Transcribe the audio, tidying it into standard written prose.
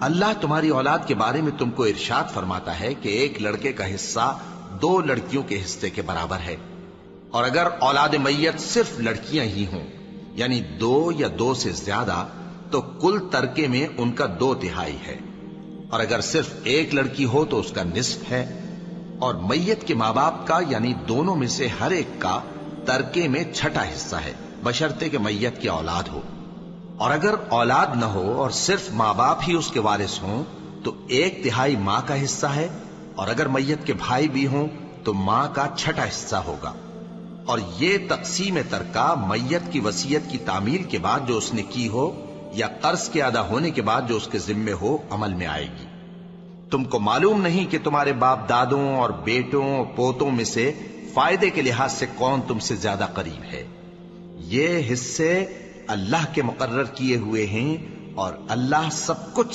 اللہ تمہاری اولاد کے بارے میں تم کو ارشاد فرماتا ہے کہ ایک لڑکے کا حصہ 2 لڑکیوں کے حصے کے برابر ہے، اور اگر اولاد میت صرف لڑکیاں ہی ہوں یعنی 2 یا 2 سے زیادہ تو کل ترکے میں ان کا 2/3 ہے، اور اگر صرف ایک لڑکی ہو تو اس کا نصف ہے، اور میت کے ماں باپ کا یعنی دونوں میں سے ہر ایک کا ترکے میں 6واں حصہ ہے، بشرطے کہ میت کی اولاد ہو، اور اگر اولاد نہ ہو اور صرف ماں باپ ہی اس کے وارث ہوں تو 1/3 ماں کا حصہ ہے، اور اگر میت کے بھائی بھی ہوں تو ماں کا 6واں حصہ ہوگا۔ اور یہ تقسیم ترکہ میت کی وصیت کی تعمیل کے بعد جو اس نے کی ہو یا قرض کے ادا ہونے کے بعد جو اس کے ذمے ہو عمل میں آئے گی۔ تم کو معلوم نہیں کہ تمہارے باپ دادوں اور بیٹوں اور پوتوں میں سے فائدے کے لحاظ سے کون تم سے زیادہ قریب ہے۔ یہ حصے اللہ کے مقرر کیے ہوئے ہیں اور اللہ سب کچھ